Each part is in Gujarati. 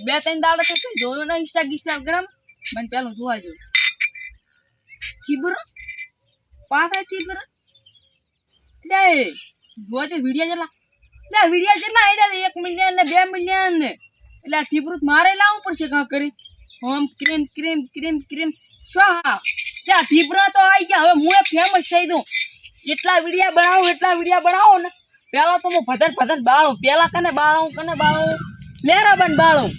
બે ત્રણ દાડા તો કઈ જોયો ને ઇન્સ્ટાગ્રામ મને પેલું જોવા જો ખીબરો પાછા ખીબરો લે જોજે વિડિયો જેટલા એટલે 1 મિલિયન ને 2 મિલિયન ને એટલે આ ખીબરું મારે લાવવું પડશે કાં કરી હોમ ક્રીમ સ્વાહા ત્યાં ખીબરા તો આવી ગયા હવે હું ફેમસ થઈ દઉં એટલા વિડિયા બનાવો ને પેલા તો હું ભધર બાળું પેલા કને બાળું લેરાબાન બાળું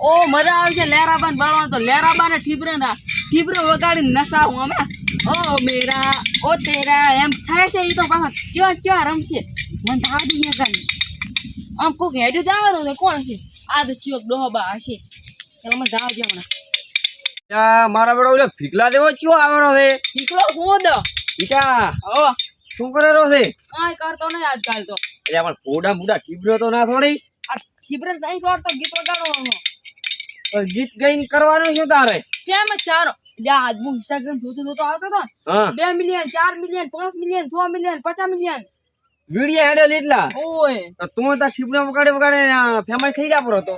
ઓ મજા આવે છે લેરાબાન બાળવા તો લેરાબાને ઠીબરો વગાડીને નસાવું અમે ઓ મેરા ઓ તેરા એમ થાય છે એ તો પાછા ક્યાં રમશે મને થવા દઈએ કાંઈ આમ કોઈક હેડ્યું જવાનું છે કોણ છે આ તો ચિયોક ડોહબા હશે ચાલો અમે જાવ છે હમણાં મારા બેડો ઓલો ફીકલા દેવો ચિયો આવેલો છે નીકળો હું દો ફીકા હો શું કરેલો છે કાંઈ કરતો નહીં આજકાલ તો એટલે પણ પોડા મુડા ઠીબરો તો ના થોડીશ આ ઠીબરે નહીં તોડતો ગીત વગાડવાનો ગીત ગઈને કરવાનું શું તારે કેમ ચારો યા આજ હું ઇન્સ્ટાગ્રામ જોતો આવતો હતો હા 2 million 4 million 5 million 6 million 50 million video હેડેલ એટલા ઓય તો તું તાર ઠીબરો વગાડે ફેમસ થઈ જા પરો તો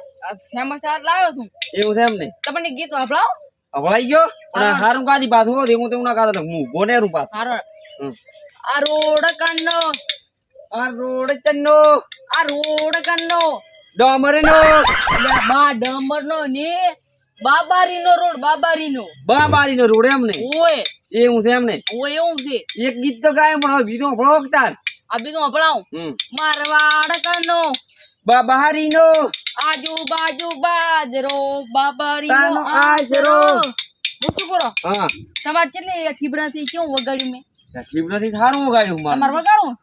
ફેમસ ચાર લાવ્યો તું એવું છે એમ ને તમને ગીત વાપરાવ હવળાઈ ગયો પણ હારું કાદી પાછું હો દેવું તેવું ના કાદો હું ગોનેરું પાછું હારો આ રોડ કન્નો આ રોડ ચન્નો ડોમરનો બા ડમરનો ને બાબારીનો રોડ બાબારીનો રોડ એમ ને ઓય એવું છે એમ ને ઓય એવું છે એક ગીત તો ગાય પણ હવે બીજો ભળોકતાર આ બીજું વપરાવ મારવાડ કન્નો બાબારીનો આજુબાજુ બાજરો બાબારીનો આશરો હું શું કરો હા તમારે કેટલી ઠીબરાથી કેવું વગાડ્યું મેં ઠીબરાથી સારું વગાડ્યું તમારે વગાડું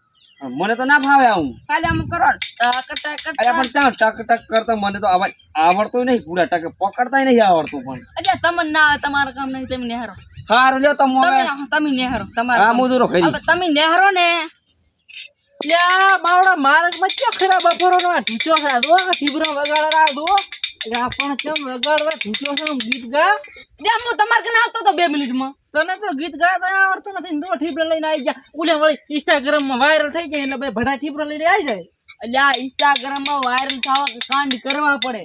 મને તો ના ભાવે આવું ખાલી આમ કરો ટક અરે પણ ત્યાં ટક ટક કરતા મને તો અવાજ આવડતો નહીં પૂરા ટક પકડતા નહીં આવડતું પણ એટલે તમને ના તમારું કામ નહીં તમે નેહરો સારું લ્યો તમે નેહરો તમારું હા મુદરો ખરી હવે તમે નેહરો ને લ્યા બાવડા મારક માં ક્યાં ખરાબ બપોરો નો ઢૂચો છે દો ઠીબરો વગાડરા દો પણ કેમ વગાડવા ઢૂચો છે ગીત ગા જેમ હું તમારે કને આવતો તો 2 મિનિટમાં તને તો ગીત ગાતા આવડતું નથી દો ઠીબરો લઈને આવી જા ઉલે વળી ઇન્સ્ટાગ્રામ માં વાયરલ થઈ જાય એટલે ભાઈ બધા ઠીબરો લઈને આવી જાય એટલે આ ઇન્સ્ટાગ્રામ માં વાયરલ થવા કાંડ કરવા પડે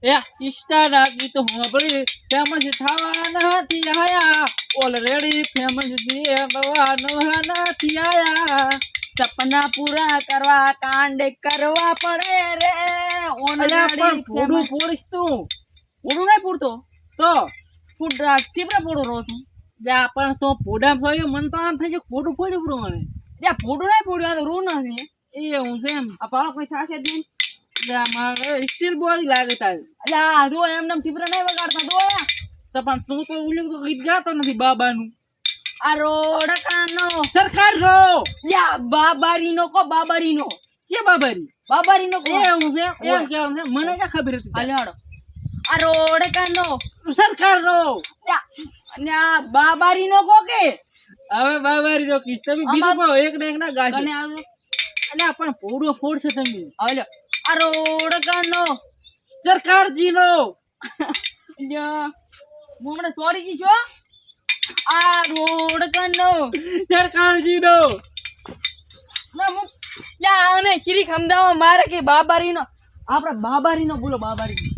એ ઇન્સ્ટા ના ગીત સાંભળી ફેમસ થવા નથી આયા ઓલરેડી ફેમસ નથી આયા સપના પૂરા કરવા કાંડ કરવા પડે રે પણ પૂરું પૂરીશ તું પૂરું નહીં પૂરતો તો ટીપરા પૂરો રહો તું જા પણ તો પોડા થયું મન તો આમ થઈ ગયું ખોટું ફોડ્યું પૂરું મને ત્યાં ફોટું નહીં પૂર્યું આ તો રૂ નથી એ હું છે એમ આ પાડો કોઈ થશે જ નહીં મારે સ્ટીલ બોડી લાગે તારે એટલે આ જો એમને ટીપરા નહીં વગાડતા દોયા તો પણ તું તો ઉલ્લું તો ગીત ગાતો નથી બાબાનું આ રોડ કાનો સરકાર રો યા બાબારીનો કો બાબારીનો કે બાબારીનો કો એ હું છે એમ કેવું છે મને ક્યાં ખબર હતી હાલે હાડો આ રોડ કાનો સરકાર રો અને આ બાબારીનો કો કે હવે બાબારીનો કીસ તમે બીજું કહો એક ને એક ના ગાજો કને આવજો અલ્યા પણ પોડો ફોડ છે તમે હાલે આ રોડ કાનો સરકારજીનો યા હું હમણાં સોરી જી છો આ રોડ કાનો સરકારજીનો ના હું યા આને ચીરી ખમદાવા મારે કે બાબારીનો આપણે બાબારીનો બોલો બાબારીનો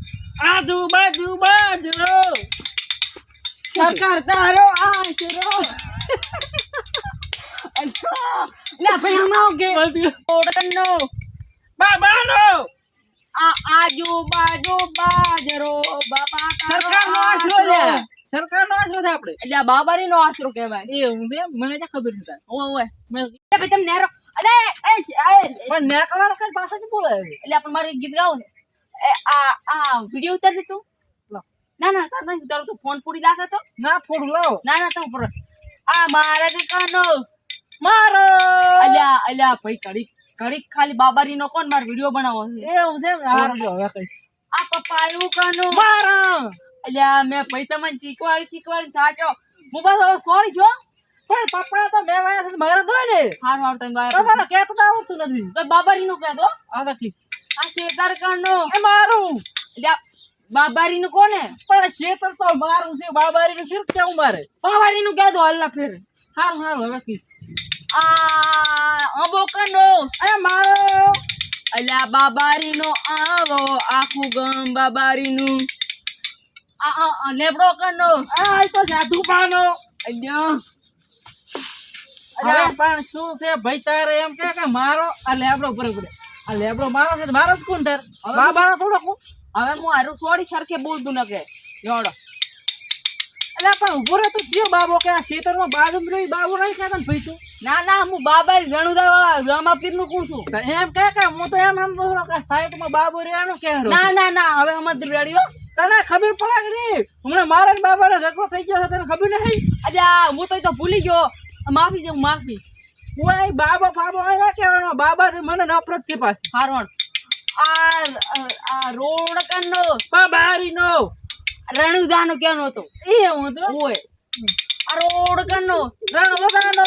આજુબાજુ બાજરો સરકાર તારો આશરો લા ભાઈ હમાઓ કે ઓડનો બાબાનો આ આજુબાજુ બાજરો બાબા સરકારનો આશરો લે સરકારનો આશરો છે આપણે એટલે આ બાબારીનો આશરો કહેવાય એ હું બે મને ક્યાં ખબર છે તાર ઓય ભાઈ તમે નેરો અરે પણ ને કરાર કઈ પાછા બોલે એટલે આપણે મારે ગીત ગાવું ને આ વિડિયો ઉતાર તું ના તાર નહીં ઉતારો તો ફોન પૂરી લાગે તો ના થોડું લાવો ના તમે પર આ મારા દુકાનો મારો અલ્યા ભાઈ ઘડીક ખાલી બાબારીનો કોણ માર વિડિયો બનાવો છે એ હું છે હાર જો હવે કઈ આ પપ્પાયું કાનો મારો અલ્યા મે ભાઈ તમને ચીકવાડી થાચો હું બસ સોરી છો પણ પપ્પા તો મે વાયા છે મારે દોય ને હાર તમે વાયા તમારો કેતો તો આવતું નથી તો બાબારીનો કહેતો આ નથી આ શેતર કાનો એ મારું અલ્યા બાબારીનો કોને પણ શેતર તો મારું છે બાબારીનું શું કેવું મારે બાબારીનો કહેતો હાલના ફેર હારું હવે કી આ અંબો કાનો એ મારો અલ્યા બાબારીનો આવો આખું ગામ બાબારીનું લેબડો કનો આ તો જાદુ પાનો અલ્યા હવે પણ શું છે ભાઈ તારે એમ કે મારો આ લેબડો બરોબર આ લેબડો મારો છે મારો જ કોણ તાર બાબાનો થોડો કોણ હવે હું હારું થોડી સરખે બોલતું ન કે જોડો એટલે પણ ઉભો રહે તો કયો બાબો કે આ ખેતરમાં બાજુ રહી બાબો રહી કે તને ભાઈ તું ના હું બાબારી રણુદા વાળા રામાપીર નું કહું છું એમ કે હું તો એમ સમજુ કે સાઈડમાં બાબો રહેવાનું કે ના હવે સમજ રેડિયો તને ખબર પડે કે નહીં હમણાં મારા ને બાબાને ઝઘડો થઈ ગયો છે તને ખબર નહીં અજા હું તો ભૂલી ગયો માફી છે માફી હું અહીં બાબો ના કહેવાનો બાબાથી મને નફરત છે પાછી હારણ આ રોડ કનો બાબારીનો રણુદાનો કેનો હતો એ હું તો ઓય આ રોડ કનો રણુદાનો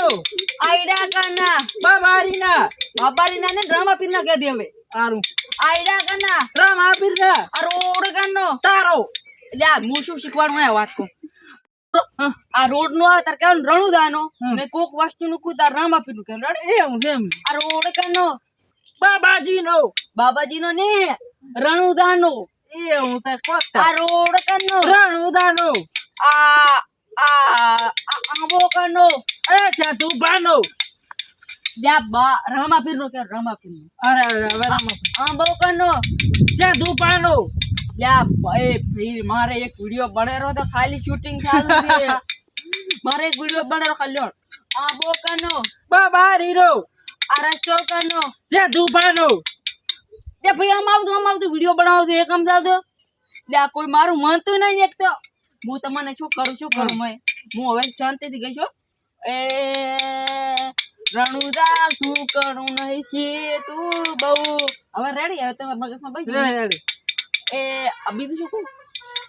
આઈડા કના બાબારીના બાબારીના ને રામાપીરના કહી દે હવે સારું આઈડા કના રામાપીરના આ રોડ કનો તારો એટલે હું શું શીખવાનું આ વાત કહું આ રોડ નો તાર કેવાનું રણુદાનો ને કોક વસ્તુ નું કું તાર રામાપીર નું કેવું એમ જેમ આ રોડ કનો બાબાજીનો ને રણુદાનો એ હું તો કોક આ રોડ કનો રણુદાનો આ આંબો કનો એ જાદુબાનો રામાપીર નો કે રામાપીર નો અરે હવે રામાપીર આંબો કનો જાદુબાનો મારે એક વિડિયો બનેરો તો ખાલી શૂટિંગ ચાલુ છે મારે એક વિડિયો બનેરો ખાલી આંબો કનો બાબારીનો આ રસ્તો કનો જાદુબાનો તે ભાઈ આમ આવતું વિડિયો બનાવો છે એક સમજાવજો કોઈ મારું માનતું નહીં એક તો હું તમને શું કરું હું હવે શાંતિથી ગઈ છું એ રણુદા શું કરું નહીં છે તું બહુ હવે રેડી હવે તમારા મગજમાં ભાઈ એ બીજું શું કહું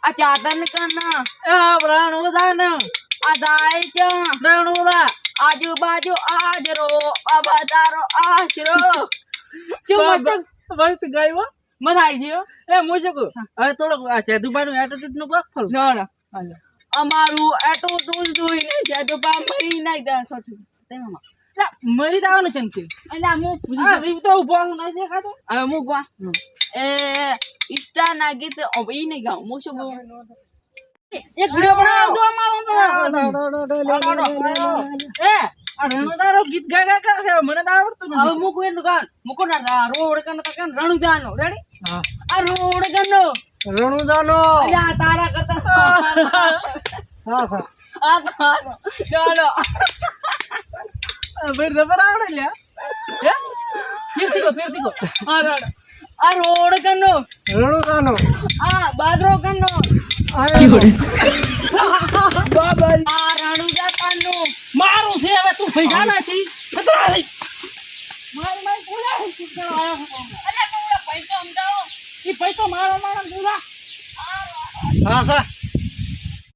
આ ચાદર ને કરના રણુદાનો આ દાય છે રણુદા આજુબાજુ આજરો અબદારો આશરો શું મસ્ત ગાયો મજા આવી ગયો એ મુજકો હવે થોડોક આ જાદુબાનો એટીટ્યુડ નો કોક ખરો ના અમારું એટીટ્યુડ જોઈને જાદુબા મરી નાઈ દા સોચું તેમાં મરી દાવાનું છે એટલે હું આ તો ઉભો નહીં દેખાતો હવે હું ગા એ ઇન્સ્ટા ના ગીત ઈ નહીં ગાઉં હું શું ગાઉં એક વિડિયો બનાવ દો એ આ રણુદાનો ગીત ગાય કરે છે મને તો આવડતું હવે મૂકો એનું ગાન મૂકો ના રોડ કનો તો કેમ રણુદાનો રેડી આ રોડ કનો રણુદાનો અલ્યા તારા કરતા આ ચાલો ફેર જબર આવડે લ્યા ફેરતી ગો આ રોડ કનો રણુદાનો આ બાદરો કનો બાબારી આ રણુદા કનો મારું છે હવે તું પૈસા નથી મારી પૂરા અલ્યા કોણ પૈસા સમજાવો ઈ પૈસો મારો પૂરા હા સર